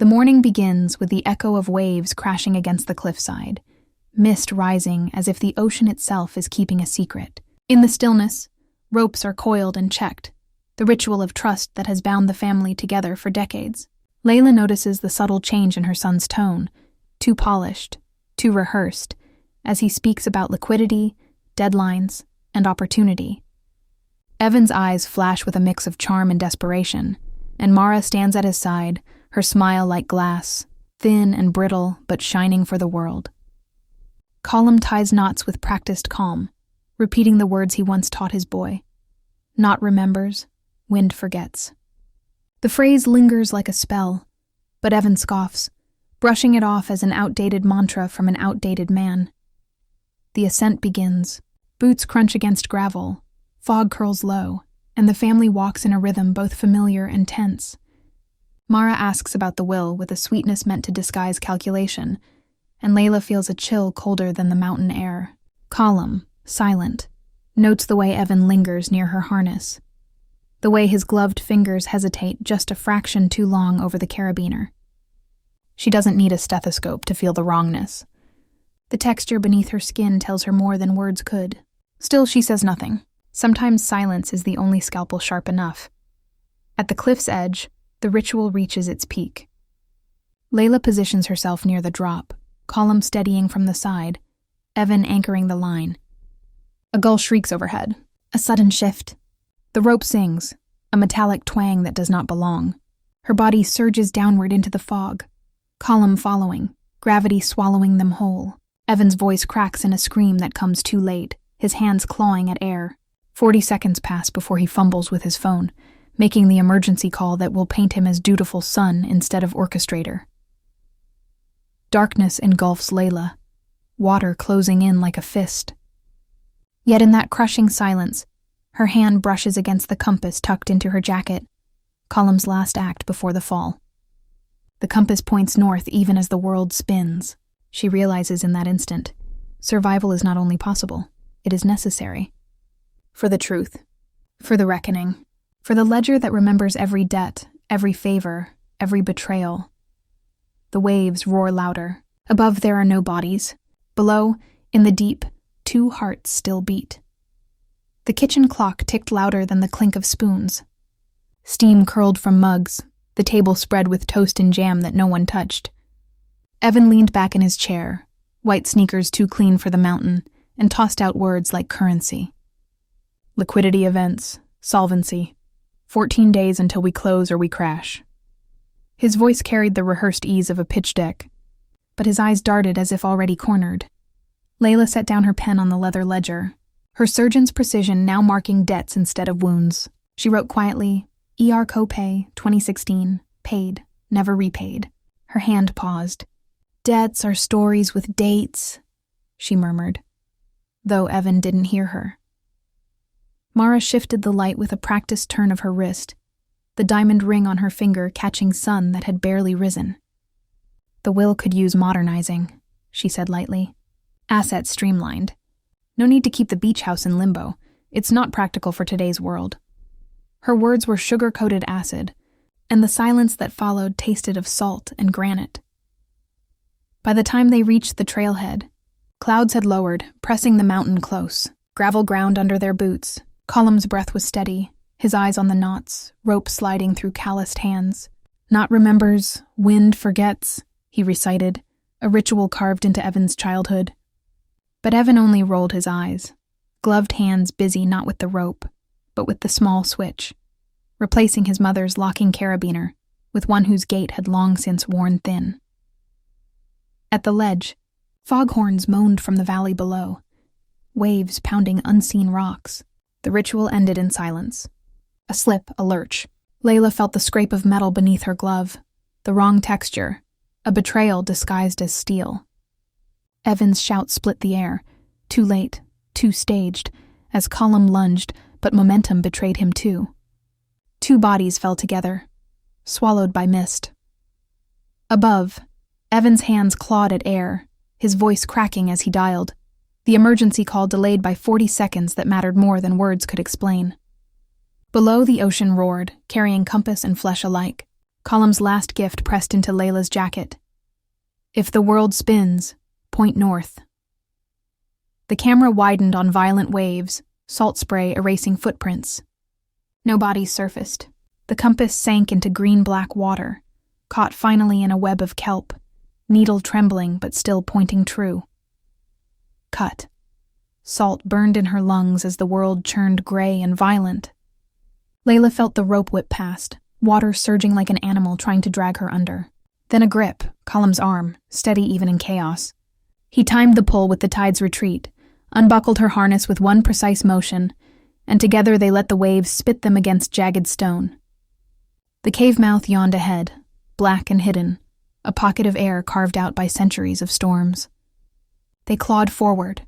The morning begins with the echo of waves crashing against the cliffside, mist rising as if the ocean itself is keeping a secret. In the stillness, ropes are coiled and checked, the ritual of trust that has bound the family together for decades. Layla notices the subtle change in her son's tone, too polished, too rehearsed, as he speaks about liquidity, deadlines, and opportunity. Evan's eyes flash with a mix of charm and desperation, and Mara stands at his side, her smile like glass, thin and brittle but shining for the world. Colum ties knots with practiced calm, repeating the words he once taught his boy. Knot remembers, wind forgets. The phrase lingers like a spell, but Evan scoffs, brushing it off as an outdated mantra from an outdated man. The ascent begins. Boots crunch against gravel, fog curls low, and the family walks in a rhythm both familiar and tense. Mara asks about the will with a sweetness meant to disguise calculation, and Layla feels a chill colder than the mountain air. Colum, silent, notes the way Evan lingers near her harness, the way his gloved fingers hesitate just a fraction too long over the carabiner. She doesn't need a stethoscope to feel the wrongness. The texture beneath her skin tells her more than words could. Still, she says nothing. Sometimes silence is the only scalpel sharp enough. At the cliff's edge, the ritual reaches its peak. Layla positions herself near the drop, Colum steadying from the side, Evan anchoring the line. A gull shrieks overhead. A sudden shift. The rope sings, a metallic twang that does not belong. Her body surges downward into the fog, Colum following, gravity swallowing them whole. Evan's voice cracks in a scream that comes too late, his hands clawing at air. 40 seconds pass before he fumbles with his phone, making the emergency call that will paint him as dutiful son instead of orchestrator. Darkness engulfs Layla, water closing in like a fist. Yet in that crushing silence, her hand brushes against the compass tucked into her jacket, Colum's last act before the fall. The compass points north even as the world spins. She realizes in that instant, survival is not only possible, it is necessary. For the truth, for the reckoning, for the ledger that remembers every debt, every favor, every betrayal. The waves roar louder. Above there are no bodies. Below, in the deep, 2 hearts still beat. The kitchen clock ticked louder than the clink of spoons. Steam curled from mugs, the table spread with toast and jam that no one touched. Evan leaned back in his chair, white sneakers too clean for the mountain, and tossed out words like currency. Liquidity events, solvency, 14 days until we close or we crash. His voice carried the rehearsed ease of a pitch deck, but his eyes darted as if already cornered. Layla set down her pen on the leather ledger, her surgeon's precision now marking debts instead of wounds. She wrote quietly, ER copay, 2016, paid, never repaid. Her hand paused. Debts are stories with dates, she murmured, though Evan didn't hear her. Mara shifted the light with a practiced turn of her wrist, the diamond ring on her finger catching sun that had barely risen. The will could use modernizing, she said lightly. Assets streamlined. No need to keep the beach house in limbo. It's not practical for today's world. Her words were sugar-coated acid, and the silence that followed tasted of salt and granite. By the time they reached the trailhead, clouds had lowered, pressing the mountain close. Gravel ground under their boots. Colum's breath was steady, his eyes on the knots, rope sliding through calloused hands. Knot remembers, wind forgets, he recited, a ritual carved into Evan's childhood. But Evan only rolled his eyes, gloved hands busy not with the rope, but with the small switch, replacing his mother's locking carabiner with one whose gait had long since worn thin. At the ledge, foghorns moaned from the valley below, waves pounding unseen rocks. The ritual ended in silence. A slip, a lurch. Layla felt the scrape of metal beneath her glove, the wrong texture, a betrayal disguised as steel. Evan's shout split the air, too late, too staged, as Colum lunged, but momentum betrayed him too. 2 bodies fell together, swallowed by mist. Above, Evan's hands clawed at air, his voice cracking as he dialed, the emergency call delayed by 40 seconds that mattered more than words could explain. Below, the ocean roared, carrying compass and flesh alike. Column's last gift pressed into Layla's jacket. If the world spins, point north. The camera widened on violent waves, salt spray erasing footprints. No bodies surfaced. The compass sank into green-black water, caught finally in a web of kelp, needle trembling but still pointing true. Cut. Salt burned in her lungs as the world churned gray and violent. Layla felt the rope whip past, water surging like an animal trying to drag her under. Then a grip, Column's arm, steady even in chaos. He timed the pull with the tide's retreat, unbuckled her harness with one precise motion, and together they let the waves spit them against jagged stone. The cave mouth yawned ahead, black and hidden, a pocket of air carved out by centuries of storms. They clawed forward,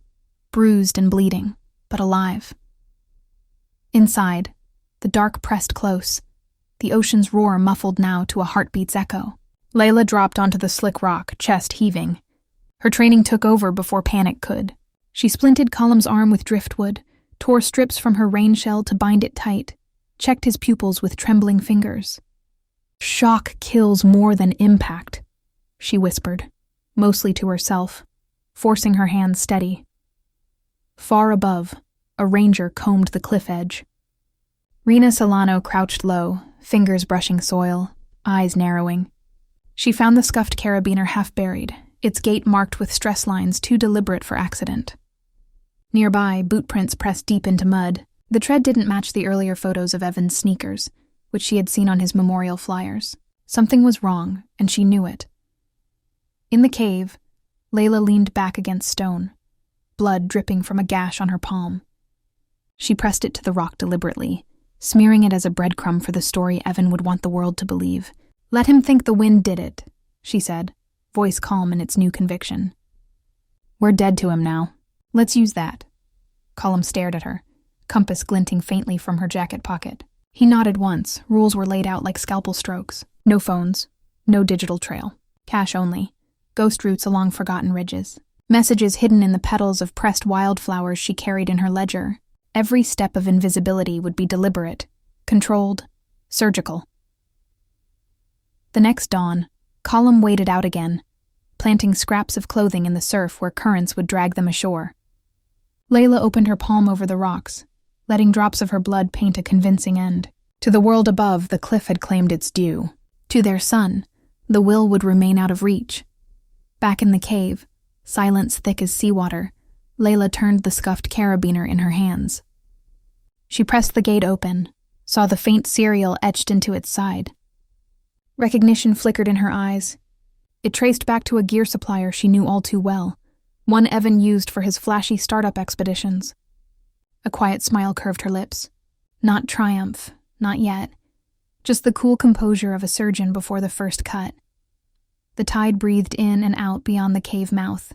bruised and bleeding, but alive. Inside, the dark pressed close, the ocean's roar muffled now to a heartbeat's echo. Layla dropped onto the slick rock, chest heaving. Her training took over before panic could. She splinted Column's arm with driftwood, tore strips from her rain shell to bind it tight, checked his pupils with trembling fingers. Shock kills more than impact, she whispered, mostly to herself, forcing her hands steady. Far above, a ranger combed the cliff edge. Rena Solano crouched low, fingers brushing soil, eyes narrowing. She found the scuffed carabiner half-buried, its gait marked with stress lines too deliberate for accident. Nearby, boot prints pressed deep into mud. The tread didn't match the earlier photos of Evan's sneakers, which she had seen on his memorial flyers. Something was wrong, and she knew it. In the cave, Layla leaned back against stone, blood dripping from a gash on her palm. She pressed it to the rock deliberately, smearing it as a breadcrumb for the story Evan would want the world to believe. "Let him think the wind did it," she said, voice calm in its new conviction. "We're dead to him now. Let's use that." Column stared at her, compass glinting faintly from her jacket pocket. He nodded once. Rules were laid out like scalpel strokes. No phones, no digital trail. Cash only. Ghost routes along forgotten ridges. Messages hidden in the petals of pressed wildflowers she carried in her ledger. Every step of invisibility would be deliberate, controlled, surgical. The next dawn, Column waded out again, planting scraps of clothing in the surf where currents would drag them ashore. Layla opened her palm over the rocks, letting drops of her blood paint a convincing end. To the world above, the cliff had claimed its due. To their son, the will would remain out of reach. Back in the cave, silence thick as seawater, Layla turned the scuffed carabiner in her hands. She pressed the gate open, saw the faint serial etched into its side. Recognition flickered in her eyes. It traced back to a gear supplier she knew all too well, one Evan used for his flashy startup expeditions. A quiet smile curved her lips. Not triumph, not yet. Just the cool composure of a surgeon before the first cut. The tide breathed in and out beyond the cave mouth.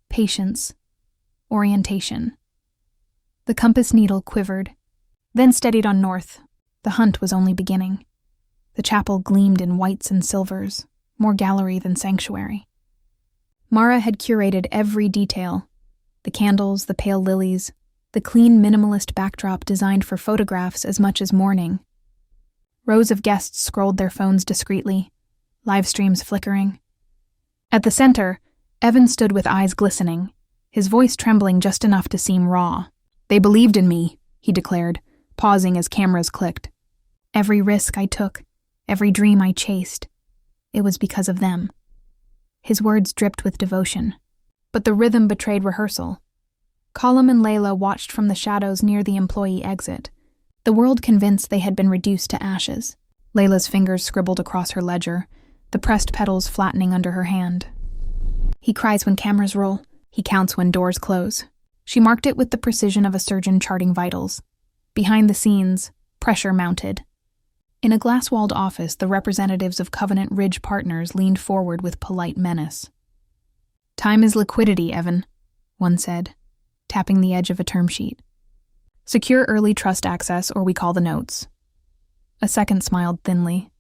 Patience. Orientation. The compass needle quivered, then steadied on north. The hunt was only beginning. The chapel gleamed in whites and silvers, more gallery than sanctuary. Mara had curated every detail. The candles, the pale lilies, the clean minimalist backdrop designed for photographs as much as mourning. Rows of guests scrolled their phones discreetly, live streams flickering. At the center, Evan stood with eyes glistening, his voice trembling just enough to seem raw. "They believed in me," he declared, pausing as cameras clicked. "Every risk I took, every dream I chased, it was because of them." His words dripped with devotion, but the rhythm betrayed rehearsal. Column and Layla watched from the shadows near the employee exit, the world convinced they had been reduced to ashes. Layla's fingers scribbled across her ledger, the pressed petals flattening under her hand. He cries when cameras roll, he counts when doors close. She marked it with the precision of a surgeon charting vitals. Behind the scenes, pressure mounted. In a glass-walled office, the representatives of Covenant Ridge Partners leaned forward with polite menace. "Time is liquidity, Evan," one said, tapping the edge of a term sheet. "Secure early trust access or we call the notes." A second smiled thinly.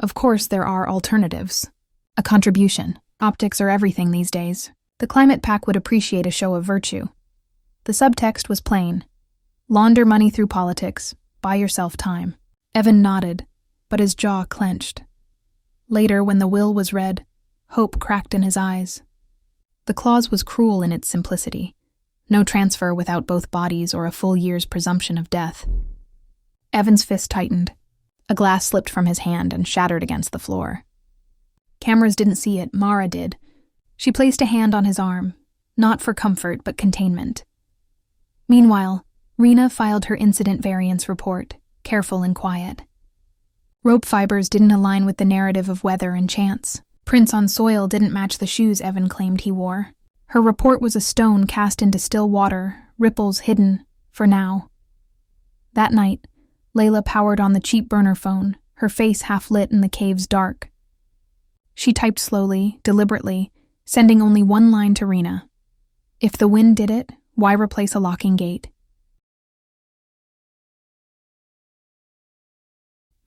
"Of course there are alternatives. A contribution. Optics are everything these days. The Climate Pack would appreciate a show of virtue." The subtext was plain. Launder money through politics. Buy yourself time. Evan nodded, but his jaw clenched. Later, when the will was read, hope cracked in his eyes. The clause was cruel in its simplicity. No transfer without both bodies or a full year's presumption of death. Evan's fist tightened. A glass slipped from his hand and shattered against the floor. Cameras didn't see it, Mara did. She placed a hand on his arm, not for comfort but containment. Meanwhile, Rena filed her incident variance report, careful and quiet. Rope fibers didn't align with the narrative of weather and chance. Prints on soil didn't match the shoes Evan claimed he wore. Her report was a stone cast into still water, ripples hidden, for now. That night, Layla powered on the cheap burner phone, her face half lit in the cave's dark. She typed slowly, deliberately, sending only one line to Rena. If the wind did it, why replace a locking gate?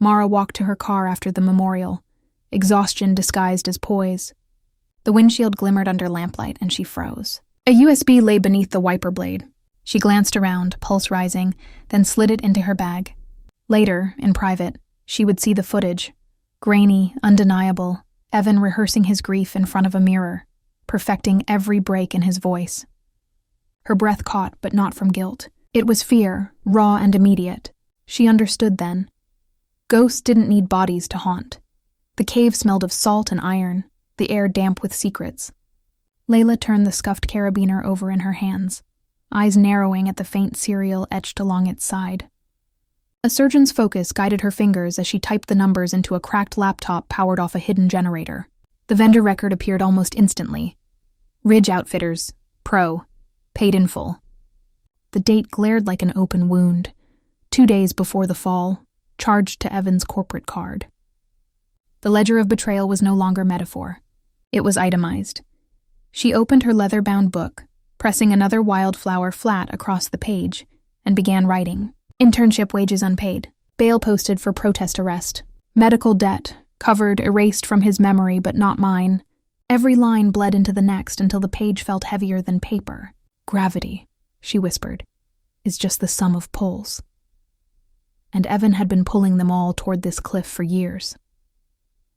Mara walked to her car after the memorial, exhaustion disguised as poise. The windshield glimmered under lamplight, and she froze. A USB lay beneath the wiper blade. She glanced around, pulse rising, then slid it into her bag. Later, in private, she would see the footage. Grainy, undeniable, Evan rehearsing his grief in front of a mirror, perfecting every break in his voice. Her breath caught, but not from guilt. It was fear, raw and immediate. She understood then. Ghosts didn't need bodies to haunt. The cave smelled of salt and iron, the air damp with secrets. Layla turned the scuffed carabiner over in her hands, eyes narrowing at the faint serial etched along its side. A surgeon's focus guided her fingers as she typed the numbers into a cracked laptop powered off a hidden generator. The vendor record appeared almost instantly. Ridge Outfitters, Pro, paid in full. The date glared like an open wound. 2 days before the fall, charged to Evan's corporate card. The ledger of betrayal was no longer metaphor. It was itemized. She opened her leather-bound book, pressing another wildflower flat across the page, and began writing. Internship wages unpaid. Bail posted for protest arrest. Medical debt, covered, erased from his memory but not mine. Every line bled into the next until the page felt heavier than paper. Gravity, she whispered, is just the sum of pulls. And Evan had been pulling them all toward this cliff for years.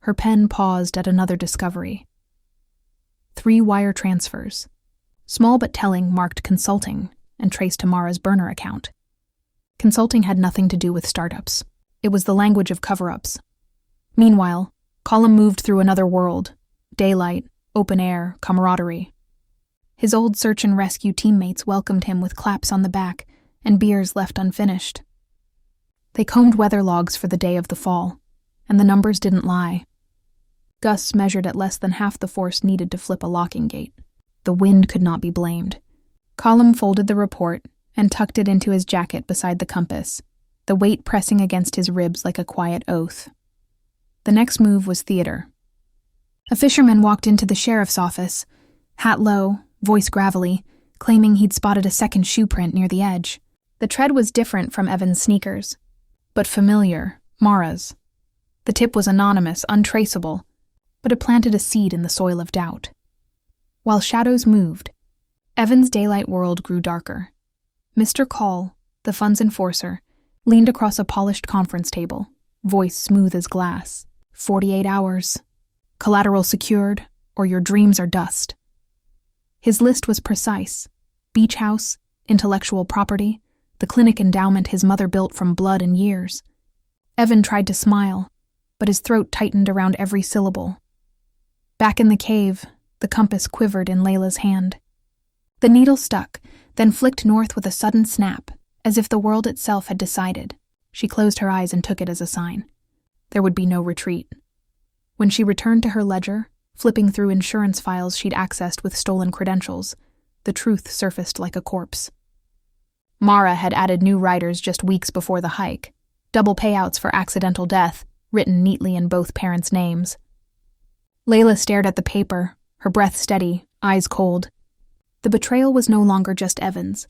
Her pen paused at another discovery. 3 wire transfers. Small but telling, marked consulting and traced to Mara's burner account. Consulting had nothing to do with startups. It was the language of cover-ups. Meanwhile, Colum moved through another world. Daylight, open air, camaraderie. His old search and rescue teammates welcomed him with claps on the back and beers left unfinished. They combed weather logs for the day of the fall, and the numbers didn't lie. Gusts measured at less than half the force needed to flip a locking gate. The wind could not be blamed. Colum folded the report and tucked it into his jacket beside the compass, the weight pressing against his ribs like a quiet oath. The next move was theater. A fisherman walked into the sheriff's office, hat low, voice gravelly, claiming he'd spotted a second shoe print near the edge. The tread was different from Evan's sneakers, but familiar, Mara's. The tip was anonymous, untraceable, but it planted a seed in the soil of doubt. While shadows moved, Evan's daylight world grew darker. Mr. Call, the fund's enforcer, leaned across a polished conference table, voice smooth as glass. 48 hours. Collateral secured, or your dreams are dust. His list was precise. Beach house, intellectual property, the clinic endowment his mother built from blood and years. Evan tried to smile, but his throat tightened around every syllable. Back in the cave, the compass quivered in Layla's hand. The needle stuck, then flicked north with a sudden snap, as if the world itself had decided. She closed her eyes and took it as a sign. There would be no retreat. When she returned to her ledger, flipping through insurance files she'd accessed with stolen credentials, the truth surfaced like a corpse. Mara had added new riders just weeks before the hike, double payouts for accidental death, written neatly in both parents' names. Layla stared at the paper, her breath steady, eyes cold. The betrayal was no longer just Evan's.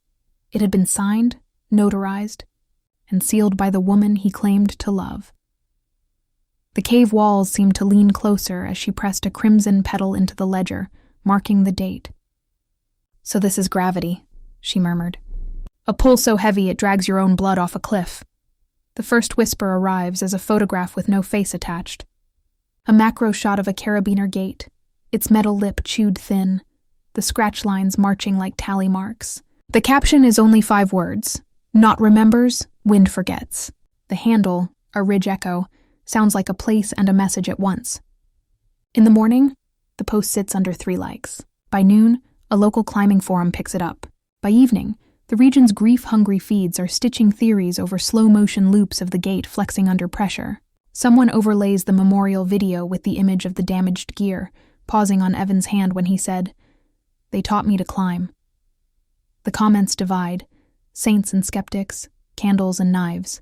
It had been signed, notarized, and sealed by the woman he claimed to love. The cave walls seemed to lean closer as she pressed a crimson petal into the ledger, marking the date. "So this is gravity," she murmured. "A pull so heavy it drags your own blood off a cliff." The first whisper arrives as a photograph with no face attached. A macro shot of a carabiner gate, its metal lip chewed thin, the scratch lines marching like tally marks. The caption is only 5 words. Not remembers, wind forgets. The handle, a Ridge Echo, sounds like a place and a message at once. In the morning, the post sits under 3 likes. By noon, a local climbing forum picks it up. By evening, the region's grief-hungry feeds are stitching theories over slow-motion loops of the gate flexing under pressure. Someone overlays the memorial video with the image of the damaged gear, pausing on Evan's hand when he said, "They taught me to climb." The comments divide, saints and skeptics, candles and knives.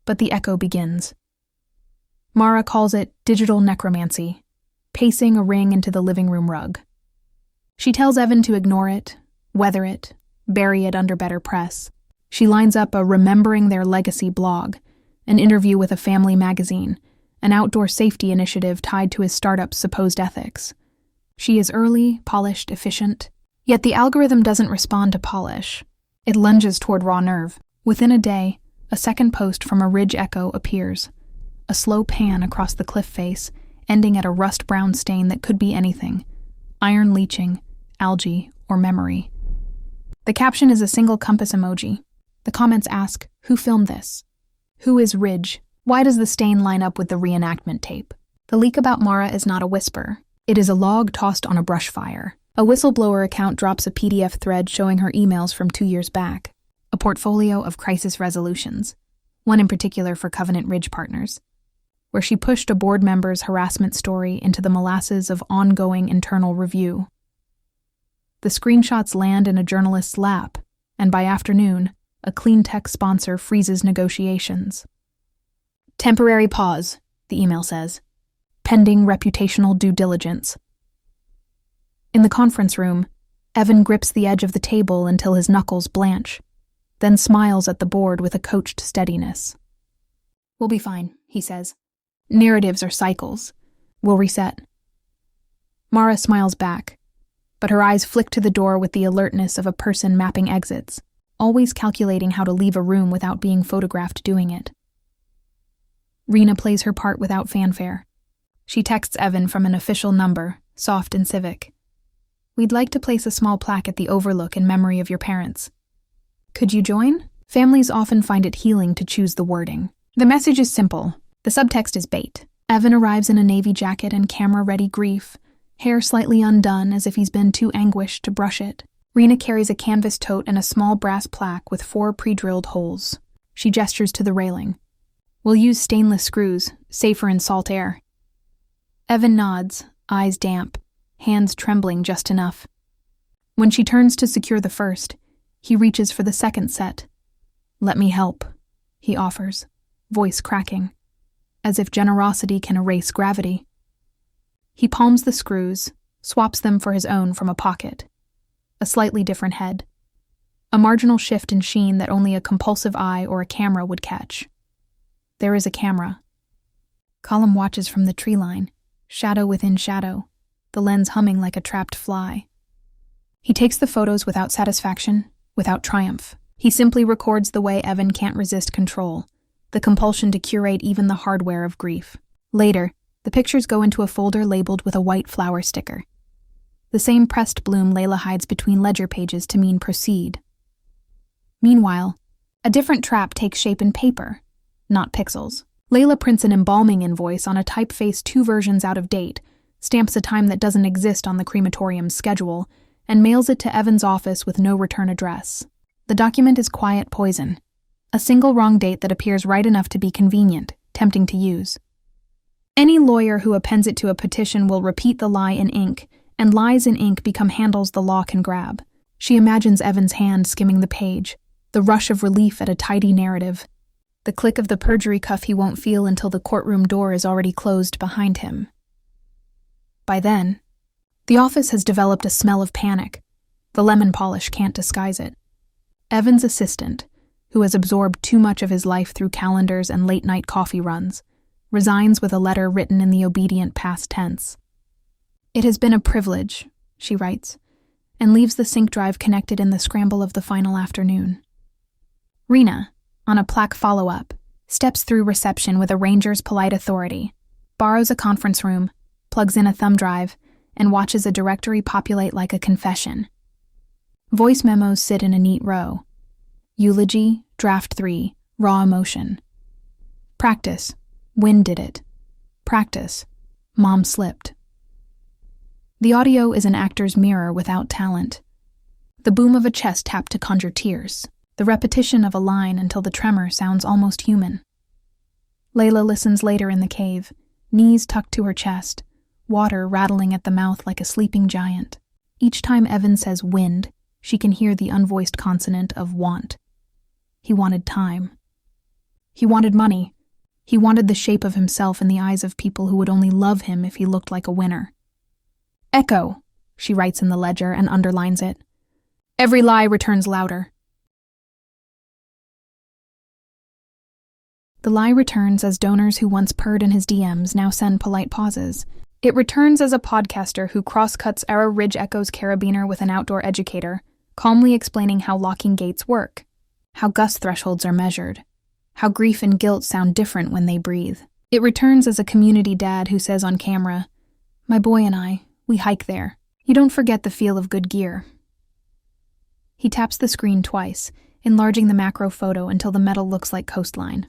But the echo begins. Mara calls it digital necromancy, pacing a ring into the living room rug. She tells Evan to ignore it, weather it, bury it under better press. She lines up a Remembering Their Legacy blog, an interview with a family magazine, an outdoor safety initiative tied to his startup's supposed ethics. She is early, polished, efficient. Yet the algorithm doesn't respond to polish. It lunges toward raw nerve. Within a day, a second post from a Ridge Echo appears. A slow pan across the cliff face, ending at a rust-brown stain that could be anything. Iron leaching, algae, or memory. The caption is a single compass emoji. The comments ask, who filmed this? Who is Ridge? Why does the stain line up with the reenactment tape? The leak about Mara is not a whisper. It is a log tossed on a brush fire. A whistleblower account drops a PDF thread showing her emails from 2 years back. A portfolio of crisis resolutions, one in particular for Covenant Ridge partners, where she pushed a board member's harassment story into the molasses of ongoing internal review. The screenshots land in a journalist's lap, and by afternoon, a clean tech sponsor freezes negotiations. Temporary pause, the email says, pending reputational due diligence. In the conference room, Evan grips the edge of the table until his knuckles blanch, then smiles at the board with a coached steadiness. "We'll be fine," he says. "Narratives are cycles. We'll reset." Mara smiles back, but her eyes flick to the door with the alertness of a person mapping exits, always calculating how to leave a room without being photographed doing it. Rena plays her part without fanfare. She texts Evan from an official number, soft and civic. "We'd like to place a small plaque at the Overlook in memory of your parents. Could you join?" Families often find it healing to choose the wording. The message is simple. The subtext is bait. Evan arrives in a navy jacket and camera-ready grief, hair slightly undone as if he's been too anguished to brush it. Rena carries a canvas tote and a small brass plaque with 4 pre-drilled holes. She gestures to the railing. "We'll use stainless screws, safer in salt air." Evan nods, eyes damp, hands trembling just enough. When she turns to secure the first, he reaches for the second set. "Let me help," he offers, voice cracking, as if generosity can erase gravity. He palms the screws, swaps them for his own from a pocket. A slightly different head. A marginal shift in sheen that only a compulsive eye or a camera would catch. There is a camera. Colum watches from the tree line, shadow within shadow, the lens humming like a trapped fly. He takes the photos without satisfaction, without triumph. He simply records the way Evan can't resist control, the compulsion to curate even the hardware of grief. Later, the pictures go into a folder labeled with a white flower sticker. The same pressed bloom Layla hides between ledger pages to mean proceed. Meanwhile, a different trap takes shape in paper, not pixels. Layla prints an embalming invoice on a typeface 2 versions out of date, stamps a time that doesn't exist on the crematorium's schedule, and mails it to Evan's office with no return address. The document is quiet poison, a single wrong date that appears right enough to be convenient, tempting to use. Any lawyer who appends it to a petition will repeat the lie in ink, and lies in ink become handles the law can grab. She imagines Evan's hand skimming the page, the rush of relief at a tidy narrative, the click of the perjury cuff he won't feel until the courtroom door is already closed behind him. By then, the office has developed a smell of panic. The lemon polish can't disguise it. Evan's assistant, who has absorbed too much of his life through calendars and late-night coffee runs, resigns with a letter written in the obedient past tense. "It has been a privilege," she writes, and leaves the sync drive connected in the scramble of the final afternoon. Rena, on a plaque follow-up, steps through reception with a ranger's polite authority. borrows a conference room, plugs in a thumb drive, and watches a directory populate like a confession. Voice memos sit in a neat row. Eulogy, draft 3, raw emotion. Practice, Wind did it. Practice, Mom slipped. The audio is an actor's mirror without talent. The boom of a chest tap to conjure tears, the repetition of a line until the tremor sounds almost human. Layla listens later in the cave, knees tucked to her chest, water rattling at the mouth like a sleeping giant. Each time Evan says wind, she can hear the unvoiced consonant of want. He wanted time. He wanted money. He wanted the shape of himself in the eyes of people who would only love him if he looked like a winner. Echo, she writes in the ledger and underlines it. Every lie returns louder. The lie returns as donors who once purred in his DMs now send polite pauses. It returns as a podcaster who cross-cuts Arrow Ridge Echo's carabiner with an outdoor educator, calmly explaining how locking gates work, how gust thresholds are measured, how grief and guilt sound different when they breathe. It returns as a community dad who says on camera, "My boy and I, we hike there. You don't forget the feel of good gear." He taps the screen twice, enlarging the macro photo until the metal looks like coastline.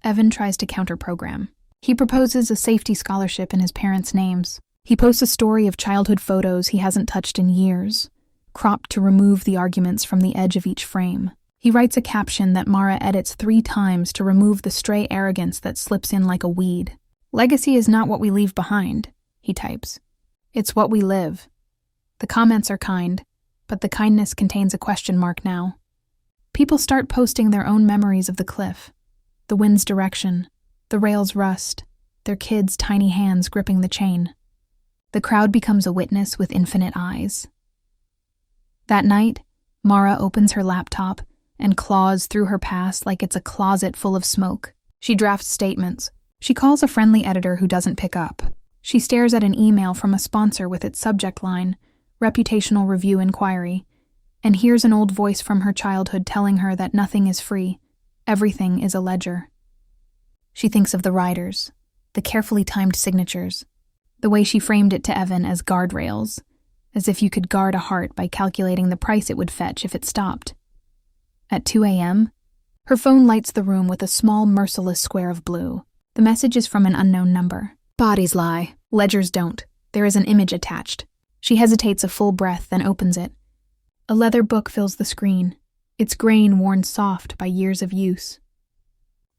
Evan tries to counter-program. He proposes a safety scholarship in his parents' names. He posts a story of childhood photos he hasn't touched in years, cropped to remove the arguments from the edge of each frame. He writes a caption that Mara edits 3 times to remove the stray arrogance that slips in like a weed. "Legacy is not what we leave behind," he types. "It's what we live." The comments are kind, but the kindness contains a question mark now. People start posting their own memories of the cliff, the wind's direction, the rail's rust, their kids' tiny hands gripping the chain. The crowd becomes a witness with infinite eyes. That night, Mara opens her laptop and claws through her past like it's a closet full of smoke. She drafts statements. She calls a friendly editor who doesn't pick up. She stares at an email from a sponsor with its subject line, reputational review inquiry, and hears an old voice from her childhood telling her that nothing is free, everything is a ledger. She thinks of the riders, the carefully timed signatures, the way she framed it to Evan as guardrails, as if you could guard a heart by calculating the price it would fetch if it stopped. At 2 a.m., her phone lights the room with a small, merciless square of blue. The message is from an unknown number. Bodies lie. Ledgers don't. There is an image attached. She hesitates a full breath, then opens it. A leather book fills the screen, its grain worn soft by years of use.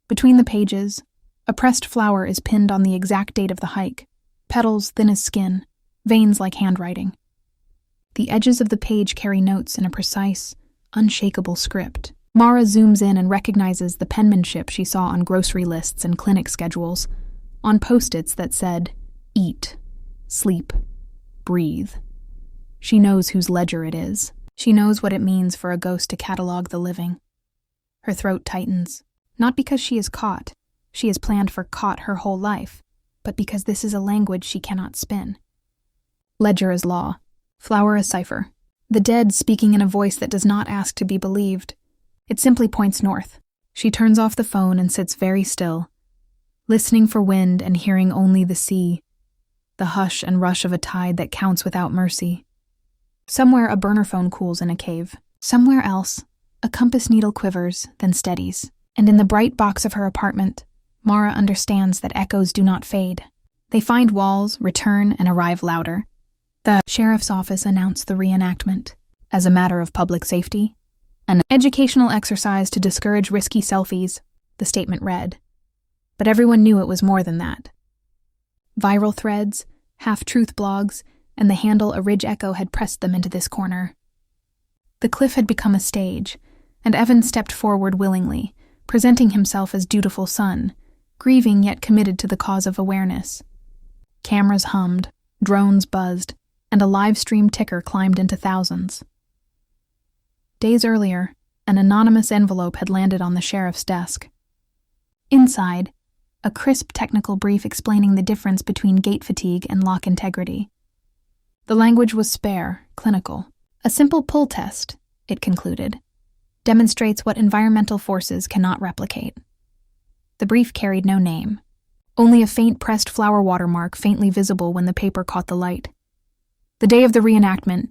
Between the pages, a pressed flower is pinned on the exact date of the hike, petals thin as skin, veins like handwriting. The edges of the page carry notes in a precise, unshakable script. Mara zooms in and recognizes the penmanship she saw on grocery lists and clinic schedules, on post-its that said, "Eat, sleep, breathe." She knows whose ledger it is. She knows what it means for a ghost to catalog the living. Her throat tightens, not because she is caught. She has planned for caught her whole life, but because this is a language she cannot spin. Ledger is law. Flower is cipher. The dead speaking in a voice that does not ask to be believed. It simply points north. She turns off the phone and sits very still, listening for wind and hearing only the sea, the hush and rush of a tide that counts without mercy. Somewhere a burner phone cools in a cave. Somewhere else, a compass needle quivers, then steadies. And in the bright box of her apartment, Mara understands that echoes do not fade. They find walls, return, and arrive louder. The sheriff's office announced the reenactment as a matter of public safety. An educational exercise to discourage risky selfies, the statement read. But everyone knew it was more than that. Viral threads, half-truth blogs, and the handle A Ridge Echo had pressed them into this corner. The cliff had become a stage, and Evan stepped forward willingly, presenting himself as dutiful son, grieving yet committed to the cause of awareness. Cameras hummed, drones buzzed, and a live stream ticker climbed into thousands. Days earlier, an anonymous envelope had landed on the sheriff's desk. Inside, a crisp technical brief explaining the difference between gate fatigue and lock integrity. The language was spare, clinical. A simple pull test, it concluded, demonstrates what environmental forces cannot replicate. The brief carried no name, only a faint pressed flower watermark faintly visible when the paper caught the light. The day of the reenactment,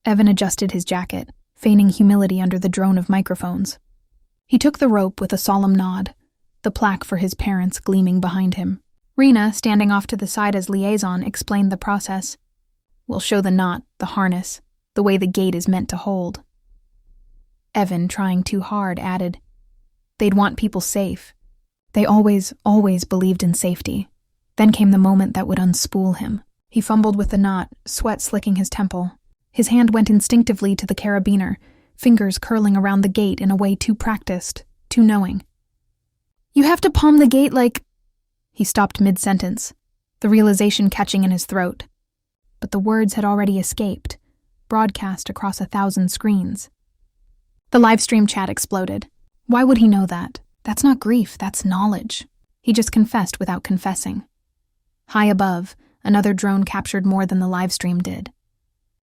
Evan adjusted his jacket, feigning humility under the drone of microphones. He took the rope with a solemn nod, the plaque for his parents gleaming behind him. Rena, standing off to the side as liaison, explained the process. We'll show the knot, the harness, the way the gate is meant to hold. Evan, trying too hard, added, they'd want people safe. They always believed in safety. Then came the moment that would unspool him. He fumbled with the knot, sweat slicking his temple. His hand went instinctively to the carabiner, fingers curling around the gate in a way too practiced, too knowing. You have to palm the gate like... He stopped mid-sentence, the realization catching in his throat. But the words had already escaped, broadcast across 1,000 screens. The livestream chat exploded. Why would he know that? That's not grief, that's knowledge. He just confessed without confessing. High above, another drone captured more than the livestream did.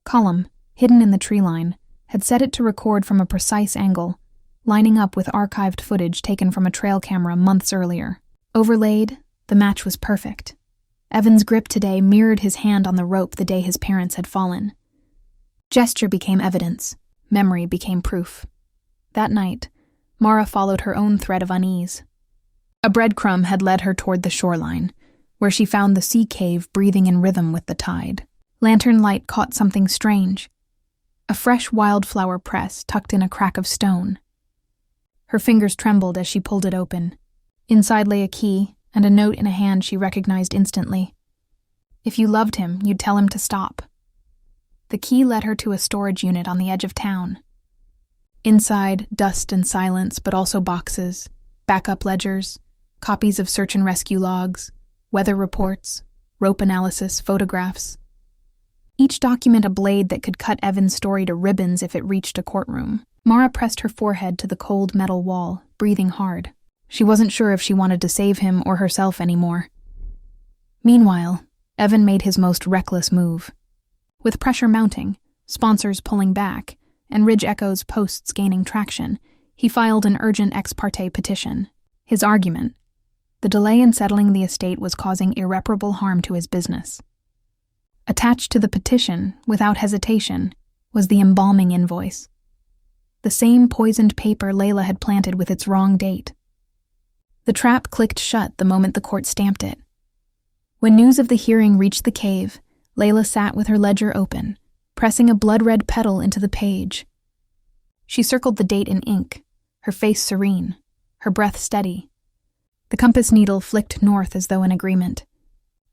Column, hidden in the tree line, had set it to record from a precise angle, lining up with archived footage taken from a trail camera months earlier. Overlaid, the match was perfect. Evan's grip today mirrored his hand on the rope the day his parents had fallen. Gesture became evidence. Memory became proof. That night, Mara followed her own thread of unease. A breadcrumb had led her toward the shoreline, where she found the sea cave breathing in rhythm with the tide. Lantern light caught something strange. A fresh wildflower press tucked in a crack of stone. Her fingers trembled as she pulled it open. Inside lay a key and a note in a hand she recognized instantly. If you loved him, you'd tell him to stop. The key led her to a storage unit on the edge of town. Inside, dust and silence, but also boxes, backup ledgers, copies of search and rescue logs, weather reports, rope analysis, photographs. Each document a blade that could cut Evan's story to ribbons if it reached a courtroom. Mara pressed her forehead to the cold metal wall, breathing hard. She wasn't sure if she wanted to save him or herself anymore. Meanwhile, Evan made his most reckless move. With pressure mounting, sponsors pulling back, and Ridge Echo's posts gaining traction, he filed an urgent ex parte petition. His argument: the delay in settling the estate was causing irreparable harm to his business. Attached to the petition, without hesitation, was the embalming invoice. The same poisoned paper Layla had planted with its wrong date. The trap clicked shut the moment the court stamped it. When news of the hearing reached the cave, Layla sat with her ledger open, pressing a blood-red petal into the page. She circled the date in ink, her face serene, her breath steady. The compass needle flicked north as though in agreement.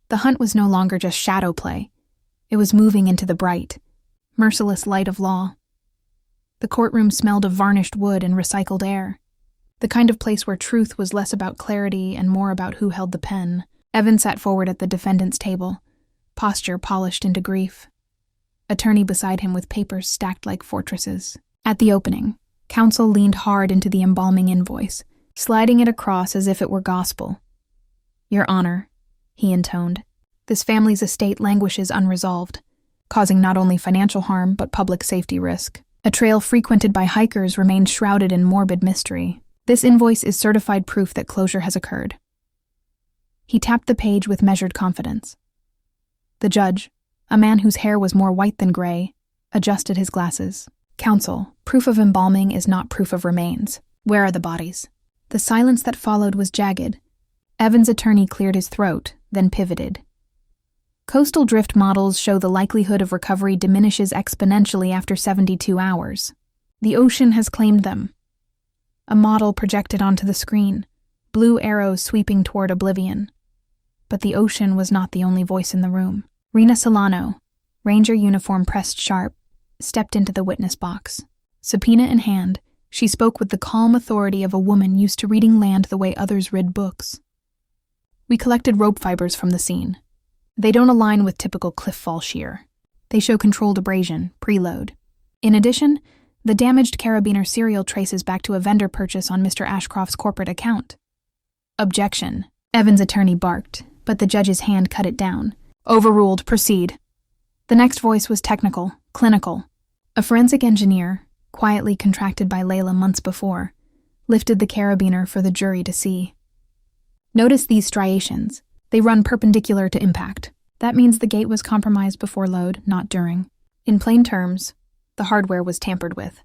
The hunt was no longer just shadow play. It was moving into the bright, merciless light of law. The courtroom smelled of varnished wood and recycled air, the kind of place where truth was less about clarity and more about who held the pen. Evan sat forward at the defendant's table, posture polished into grief. Attorney beside him with papers stacked like fortresses. At the opening, counsel leaned hard into the embalming invoice, sliding it across as if it were gospel. Your Honor, he intoned, this family's estate languishes unresolved, causing not only financial harm but public safety risk. A trail frequented by hikers remains shrouded in morbid mystery. This invoice is certified proof that closure has occurred. He tapped the page with measured confidence. The judge, a man whose hair was more white than gray, adjusted his glasses. Counsel, proof of embalming is not proof of remains. Where are the bodies? The silence that followed was jagged. Evan's attorney cleared his throat, then pivoted. Coastal drift models show the likelihood of recovery diminishes exponentially after 72 hours. The ocean has claimed them. A model projected onto the screen, blue arrows sweeping toward oblivion. But the ocean was not the only voice in the room. Rena Solano, ranger uniform pressed sharp, stepped into the witness box. Subpoena in hand, she spoke with the calm authority of a woman used to reading land the way others read books. We collected rope fibers from the scene. They don't align with typical cliff fall shear. They show controlled abrasion, preload. In addition, the damaged carabiner serial traces back to a vendor purchase on Mr. Ashcroft's corporate account. Objection. Evan's attorney barked, but the judge's hand cut it down. Overruled. Proceed. The next voice was technical, clinical. A forensic engineer, quietly contracted by Layla months before, lifted the carabiner for the jury to see. Notice these striations. They run perpendicular to impact. That means the gate was compromised before load, not during. In plain terms, the hardware was tampered with.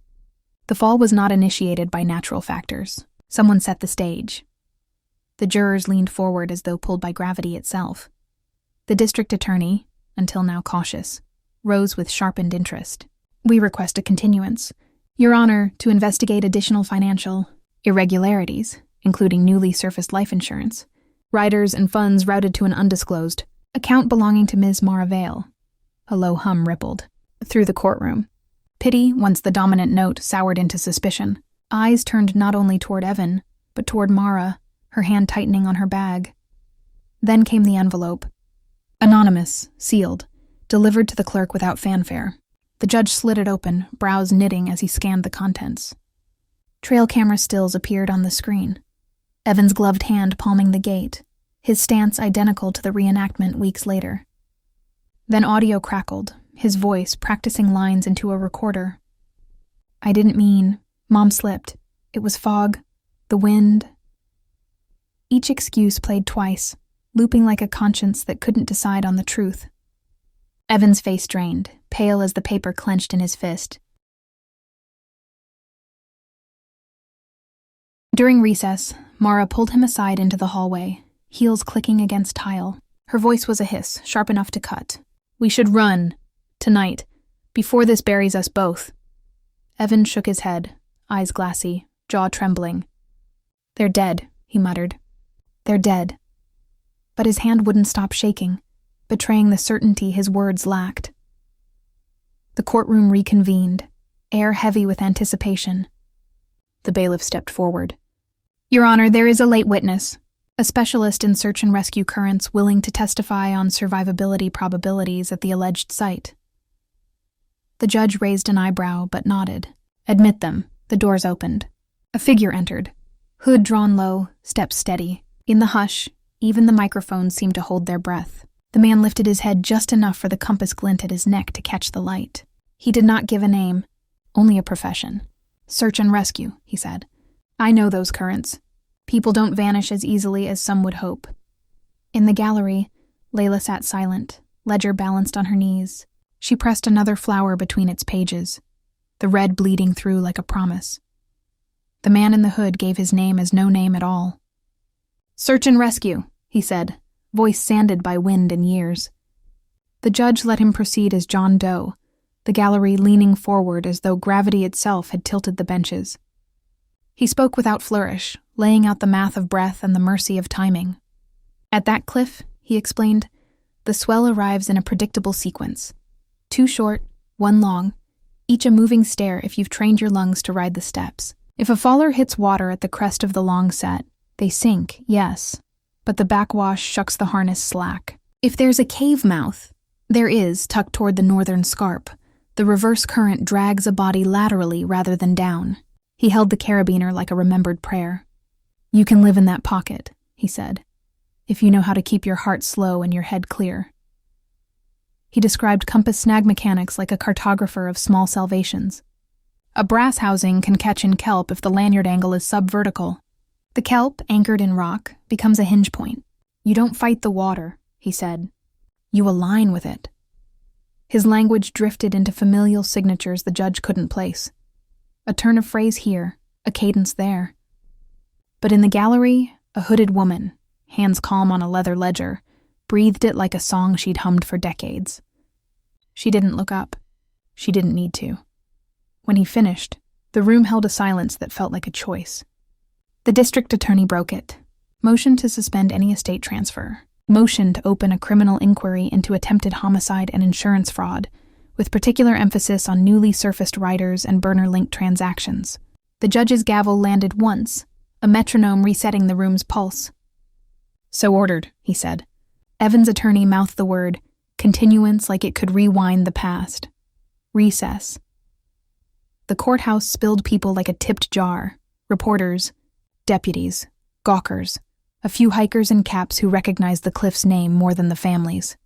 The fall was not initiated by natural factors. Someone set the stage. The jurors leaned forward as though pulled by gravity itself. The district attorney, until now cautious, rose with sharpened interest. We request a continuance, Your Honor, to investigate additional financial irregularities, including newly surfaced life insurance, riders and funds routed to an undisclosed account belonging to Ms. Mara Vale. A low hum rippled through the courtroom. Pity, once the dominant note, soured into suspicion. Eyes turned not only toward Evan, but toward Mara, her hand tightening on her bag. Then came the envelope. Anonymous, sealed, delivered to the clerk without fanfare. The judge slid it open, brows knitting as he scanned the contents. Trail camera stills appeared on the screen. Evan's gloved hand palming the gate, his stance identical to the reenactment weeks later. Then audio crackled, his voice practicing lines into a recorder. I didn't mean. Mom slipped. It was fog. The wind. Each excuse played twice, looping like a conscience that couldn't decide on the truth. Evan's face drained, pale as the paper clenched in his fist. During recess, Mara pulled him aside into the hallway, heels clicking against tile. Her voice was a hiss, sharp enough to cut. We should run. Tonight. Before this buries us both. Evan shook his head, eyes glassy, jaw trembling. They're dead, he muttered. They're dead. But his hand wouldn't stop shaking, betraying the certainty his words lacked. The courtroom reconvened, air heavy with anticipation. The bailiff stepped forward. Your Honor, there is a late witness, a specialist in search and rescue currents willing to testify on survivability probabilities at the alleged site. The judge raised an eyebrow but nodded. Admit them. The doors opened. A figure entered. Hood drawn low, steps steady. In the hush, even the microphones seemed to hold their breath. The man lifted his head just enough for the compass glint at his neck to catch the light. He did not give a name, only a profession. Search and rescue, he said. I know those currents. People don't vanish as easily as some would hope. In the gallery, Layla sat silent, ledger balanced on her knees. She pressed another flower between its pages, the red bleeding through like a promise. The man in the hood gave his name as no name at all. Search and rescue, he said, voice sanded by wind and years. The judge let him proceed as John Doe, the gallery leaning forward as though gravity itself had tilted the benches. He spoke without flourish, laying out the math of breath and the mercy of timing. At that cliff, he explained, the swell arrives in a predictable sequence. 2 short, 1 long, each a moving stair if you've trained your lungs to ride the steps. If a faller hits water at the crest of the long set, they sink, yes, but the backwash shucks the harness slack. If there's a cave mouth, there is, tucked toward the northern scarp, the reverse current drags a body laterally rather than down. He held the carabiner like a remembered prayer. You can live in that pocket, he said, if you know how to keep your heart slow and your head clear. He described compass snag mechanics like a cartographer of small salvations. A brass housing can catch in kelp if the lanyard angle is subvertical. The kelp, anchored in rock, becomes a hinge point. You don't fight the water, he said. You align with it. His language drifted into familial signatures the judge couldn't place. A turn of phrase here, a cadence there. But in the gallery, a hooded woman, hands calm on a leather ledger, breathed it like a song she'd hummed for decades. She didn't look up. She didn't need to. When he finished, the room held a silence that felt like a choice. The district attorney broke it. Motion to suspend any estate transfer. Motion to open a criminal inquiry into attempted homicide and insurance fraud, with particular emphasis on newly surfaced riders and burner-linked transactions. The judge's gavel landed once, a metronome resetting the room's pulse. So ordered, he said. Evan's attorney mouthed the word, continuance like it could rewind the past. Recess. The courthouse spilled people like a tipped jar. Reporters, deputies, gawkers, a few hikers in caps who recognized the cliff's name more than the families.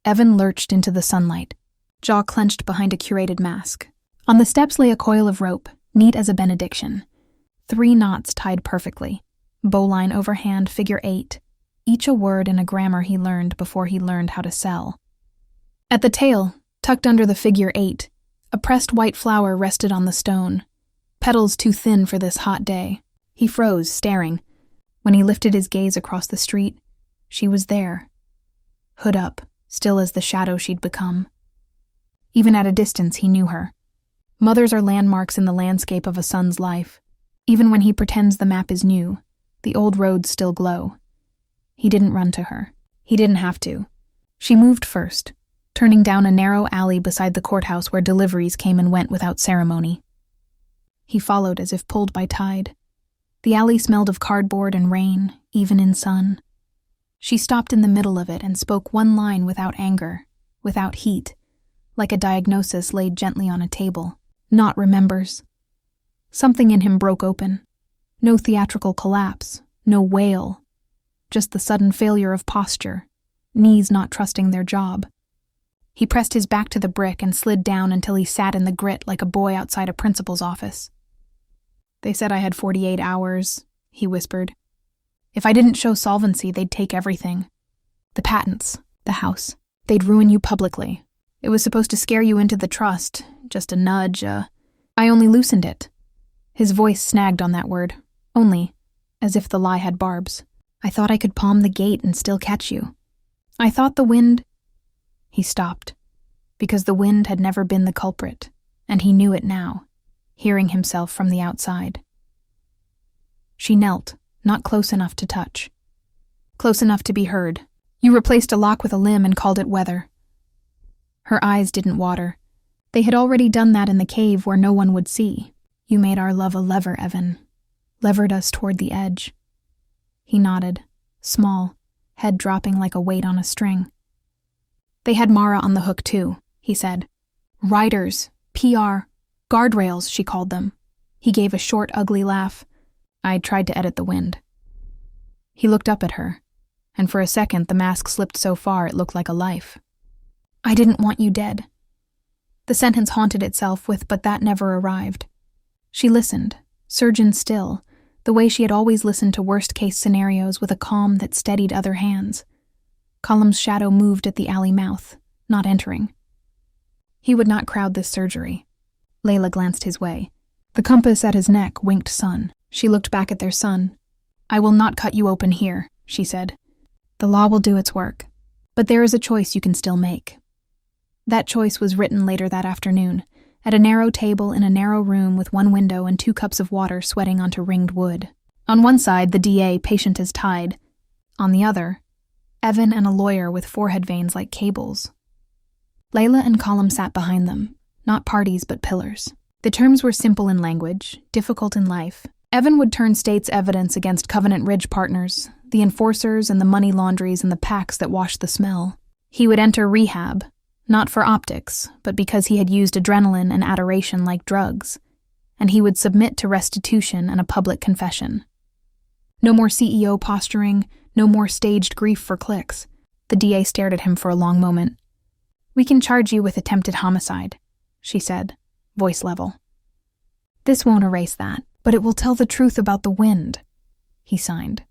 Evan lurched into the sunlight, jaw clenched behind a curated mask. On the steps lay a coil of rope, neat as a benediction. 3 knots tied perfectly. Bowline overhand, figure 8, each a word in a grammar he learned before he learned how to sell. At the tail, tucked under the figure 8, a pressed white flower rested on the stone, petals too thin for this hot day. He froze, staring. When he lifted his gaze across the street, she was there. Hood up, still as the shadow she'd become. Even at a distance, he knew her. Mothers are landmarks in the landscape of a son's life. Even when he pretends the map is new, the old roads still glow. He didn't run to her. He didn't have to. She moved first, turning down a narrow alley beside the courthouse where deliveries came and went without ceremony. He followed as if pulled by tide. The alley smelled of cardboard and rain, even in sun. She stopped in the middle of it and spoke one line without anger, without heat, like a diagnosis laid gently on a table. Not remembers. Something in him broke open. No theatrical collapse, no wail. Just the sudden failure of posture, knees not trusting their job. He pressed his back to the brick and slid down until he sat in the grit like a boy outside a principal's office. "They said I had 48 hours, he whispered. "If I didn't show solvency, they'd take everything. The patents, the house. They'd ruin you publicly. It was supposed to scare you into the trust, just a nudge, I only loosened it." His voice snagged on that word. Only, as if the lie had barbs. "I thought I could palm the gate and still catch you. I thought the wind—" He stopped, because the wind had never been the culprit, and he knew it now, hearing himself from the outside. She knelt, not close enough to touch. Close enough to be heard. "You replaced a lock with a limb and called it weather." Her eyes didn't water. They had already done that in the cave where no one would see. "You made our love a lever, Evan. Levered us toward the edge." He nodded, small, head dropping like a weight on a string. "They had Mara on the hook too," he said. "Riders, PR, guardrails, she called them." He gave a short, ugly laugh. "I tried to edit the wind." He looked up at her, and for a second the mask slipped so far it looked like a life. "I didn't want you dead." The sentence haunted itself with "but that never arrived." She listened, surgeon still, the way she had always listened to worst-case scenarios with a calm that steadied other hands. Column's shadow moved at the alley mouth, not entering. He would not crowd this surgery. Layla glanced his way. The compass at his neck winked sun. She looked back at their son. "I will not cut you open here," she said. "The law will do its work. But there is a choice you can still make." That choice was written later that afternoon, at a narrow table in a narrow room with one window and 2 cups of water sweating onto ringed wood. On one side, the DA, patient as tide. On the other, Evan and a lawyer with forehead veins like cables. Layla and Colum sat behind them, not parties but pillars. The terms were simple in language, difficult in life. Evan would turn state's evidence against Covenant Ridge partners, the enforcers and the money laundries and the packs that washed the smell. He would enter rehab, not for optics, but because he had used adrenaline and adoration like drugs, and he would submit to restitution and a public confession. No more CEO posturing, no more staged grief for clicks. The DA stared at him for a long moment. "We can charge you with attempted homicide," she said, voice level. "This won't erase that, but it will tell the truth about the wind," he signed.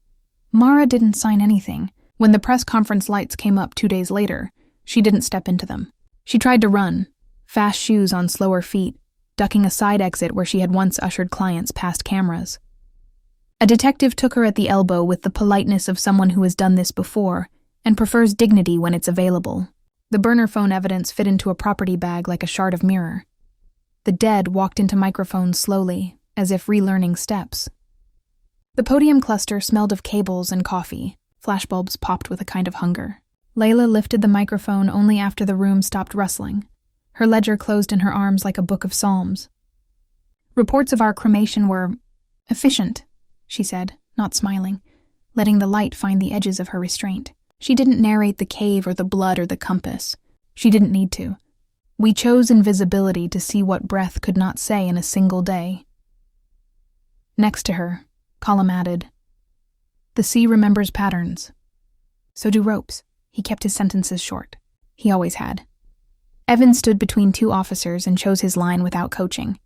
Mara didn't sign anything. When the press conference lights came up 2 days later, she didn't step into them. She tried to run, fast shoes on slower feet, ducking a side exit where she had once ushered clients past cameras. A detective took her at the elbow with the politeness of someone who has done this before and prefers dignity when it's available. The burner phone evidence fit into a property bag like a shard of mirror. The dead walked into microphones slowly, as if relearning steps. The podium cluster smelled of cables and coffee. Flashbulbs popped with a kind of hunger. Layla lifted the microphone only after the room stopped rustling. Her ledger closed in her arms like a book of psalms. "Reports of our cremation were efficient," she said, not smiling, letting the light find the edges of her restraint. She didn't narrate the cave or the blood or the compass. She didn't need to. "We chose invisibility to see what breath could not say in a single day." Next to her, Colum added, "The sea remembers patterns. So do ropes." He kept his sentences short. He always had. Evan stood between 2 officers and chose his line without coaching.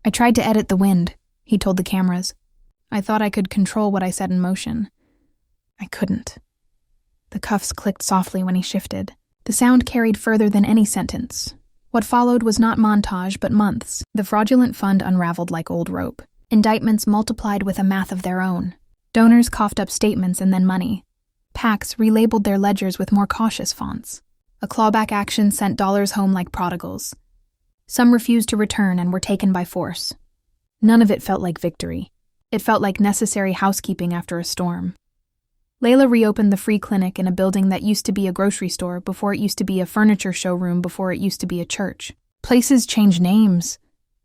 "I tried to edit the wind," he told the cameras. I thought I could control what I set in motion. I couldn't. The cuffs clicked softly when he shifted. The sound carried further than any sentence. What followed was not montage, but months. The fraudulent fund unraveled like old rope. Indictments multiplied with a math of their own. Donors coughed up statements and then money. PACs relabeled their ledgers with more cautious fonts. A clawback action sent dollars home like prodigals. Some refused to return and were taken by force. None of it felt like victory. It felt like necessary housekeeping after a storm. Layla reopened the free clinic in a building that used to be a grocery store before it used to be a furniture showroom before it used to be a church. Places change names,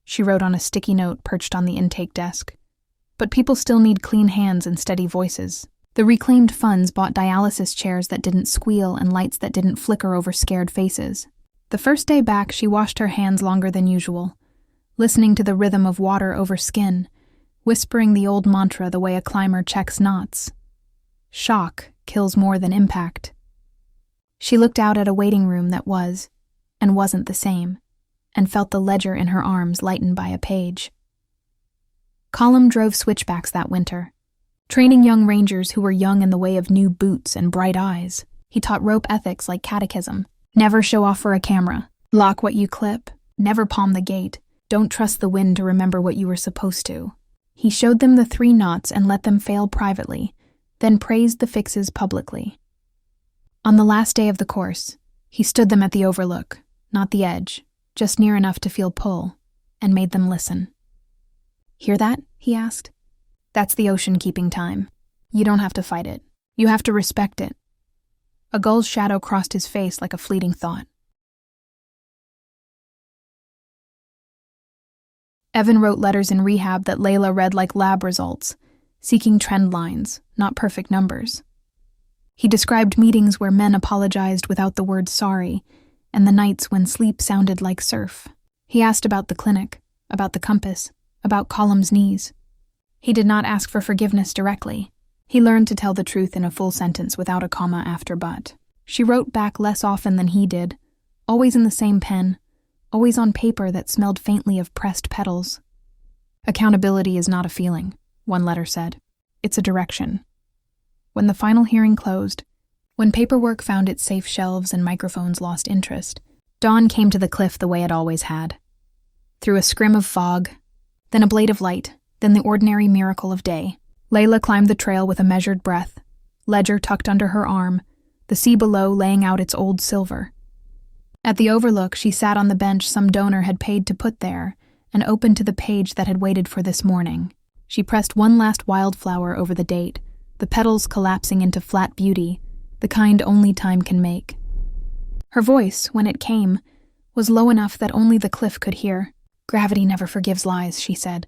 she wrote on a sticky note perched on the intake desk. But people still need clean hands and steady voices. The reclaimed funds bought dialysis chairs that didn't squeal and lights that didn't flicker over scared faces. The first day back, she washed her hands longer than usual, listening to the rhythm of water over skin, whispering the old mantra the way a climber checks knots. Shock kills more than impact. She looked out at a waiting room that was, and wasn't the same, and felt the ledger in her arms lightened by a page. Colum drove switchbacks that winter, training young rangers who were young in the way of new boots and bright eyes. He taught rope ethics like catechism. Never show off for a camera. Lock what you clip. Never palm the gate. Don't trust the wind to remember what you were supposed to. He showed them the 3 knots and let them fail privately, then praised the fixes publicly. On the last day of the course, he stood them at the overlook, not the edge, just near enough to feel pull, and made them listen. Hear that? He asked. That's the ocean keeping time. You don't have to fight it. You have to respect it. A gull's shadow crossed his face like a fleeting thought. Evan wrote letters in rehab that Layla read like lab results, seeking trend lines, not perfect numbers. He described meetings where men apologized without the word sorry, and the nights when sleep sounded like surf. He asked about the clinic, about the compass, about Colum's knees. He did not ask for forgiveness directly. He learned to tell the truth in a full sentence without a comma after but. She wrote back less often than he did, always in the same pen, always on paper that smelled faintly of pressed petals. Accountability is not a feeling, one letter said. It's a direction. When the final hearing closed, when paperwork found its safe shelves and microphones lost interest, dawn came to the cliff the way it always had. Through a scrim of fog, then a blade of light, then the ordinary miracle of day. Layla climbed the trail with a measured breath, ledger tucked under her arm, the sea below laying out its old silver. At the overlook, she sat on the bench some donor had paid to put there and opened to the page that had waited for this morning. She pressed one last wildflower over the date, the petals collapsing into flat beauty, the kind only time can make. Her voice, when it came, was low enough that only the cliff could hear. Gravity never forgives lies, she said.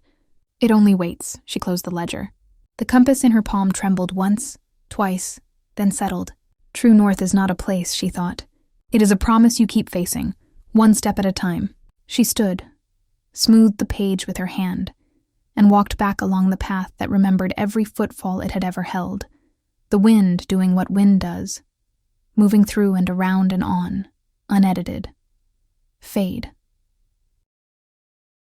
It only waits. She closed the ledger. The compass in her palm trembled once, twice, then settled. True north is not a place, she thought. It is a promise you keep facing, one step at a time. She stood, smoothed the page with her hand, and walked back along the path that remembered every footfall it had ever held, the wind doing what wind does, moving through and around and on, unedited. Fade.